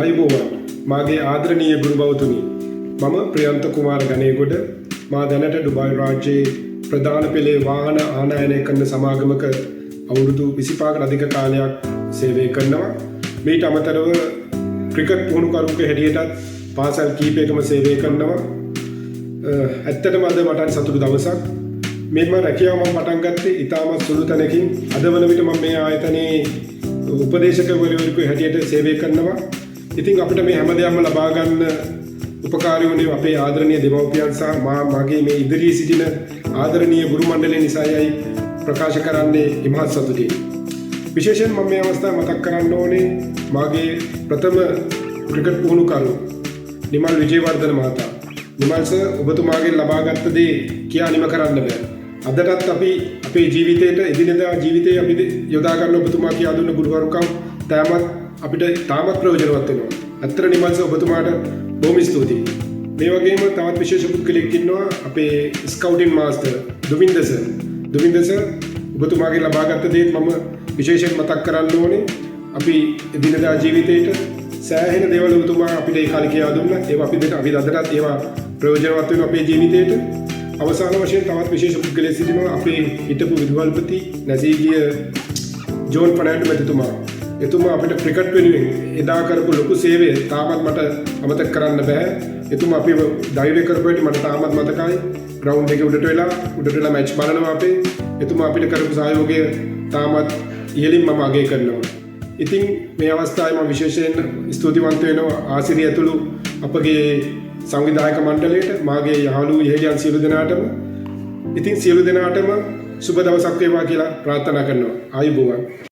අයිබෝවන් මාගේ ආදරණීය ගුරු බෞතුනි මම ප්‍රියන්ත කුමාර ගණේගොඩ මා දැනට ඩුබායි රාජ්‍යයේ ප්‍රධාන පෙළේ වාහන ආනයනය කරන සමාගමක අවුරුදු 25කට අධික කාලයක් සේවය කරනවා. මීට අමතරව ක්‍රිකට් පුහුණුකරුවෙක් හැටියටත් පාසල් කීපයකම සේවය කරනවා. ඇත්තටම අද මට සතුටු දවසක්. මෙම රැකියාව මම පටන් ගත්තේ ඉතාමත් සුළු තැනකින්. අද වන විට මම මේ ආයතනයේ උපදේශකවරයෙකු හැටියට සේවය කරනවා. ඉතින් අපිට මේ හැමදේම ලබා ගන්න උපකාරී වුණේ අපේ ආදරණීය දෙමව්පියන් සහ මාගේ මේ ඉදිරියේ සිටින ආදරණීය ගුරු මණ්ඩලය නිසායි ප්‍රකාශ කරන්නේ ඉමහත් සතුටින්. විශේෂයෙන් මම මේ අවස්ථාව මතක් කරන්න ඕනේ මාගේ ප්‍රථම ක්‍රිකට් පුහුණුකරු නිමල් විජේවර්ධන මහතා. නිමල් සර් ඔබතුමාගෙන් ලබාගත් දේ කියා නිම කරන්න බෑ. අදටත් අපි අපේ ජීවිතේට එදිනෙදා ජීවිතේ අපි යොදා ගන්න ඔබතුමා කියා දුන්න ගුරුවරුකම් අපිට තාමත් ප්‍රයෝජනවත් වෙනවා. අත්තර නිමල් සර් ඔබතුමාට බොහොම ස්තුතියි. මේ වගේම තවත් විශේෂ පුද්ගලෙක් ඉන්නවා අපේ ස්කවුටින් මාස්ටර් දුවින්ද සර්. දුවින්ද සර් ඔබතුමාගෙන් ලබාගත් දේත් මම විශේෂයෙන් මතක් කරන්න ඕනේ. අපි එදිනෙදා ජීවිතේට සෑහෙන දේවල් ඔබතුමා අපිට ඒ කාලේ කියා දුන්නා. ඒවා අපි අදටත් ඒවා ප්‍රයෝජනවත් වෙනවා අපේ ජීවිතේට. අවසාන වශයෙන් තවත් විශේෂ පුද්ගලයෙක් සිටිනවා අපේ හිටපු විදුහල්පති නැසී ගිය ජෝන් ෆර්නෑන්ඩෝ මැතිතුමා. එතුමා අපිට ක්‍රිකට් වෙනුවෙන් එදා කරපු ලොකු සේවය තාමත් මට අමතක කරන්න බෑ. එතුමා අපිව ධෛර්ය කරපු හැටි මට තාමත් මතකයි. ග්‍රවුන්ඩ් එකේ උඩට වෙලා මැච් බලනවා අපේ. එතුමා අපිට කරපු සහයෝගය තාමත් ඉහළින් මම අගය කරනවා. ඉතින් මේ අවස්ථාවේ මම විශේෂයෙන් ස්තුතිවන්ත වෙනවා ආසිරිය ඇතුළු අපගේ සංවිධායක මණ්ඩලයට, මාගේ යහළු ඉහළියන් සියලු දෙනාටම. ඉතින් සියලු දෙනාටම සුබ දවසක් වේවා කියලා ප්‍රාර්ථනා කරනවා. ආයුබෝවන්.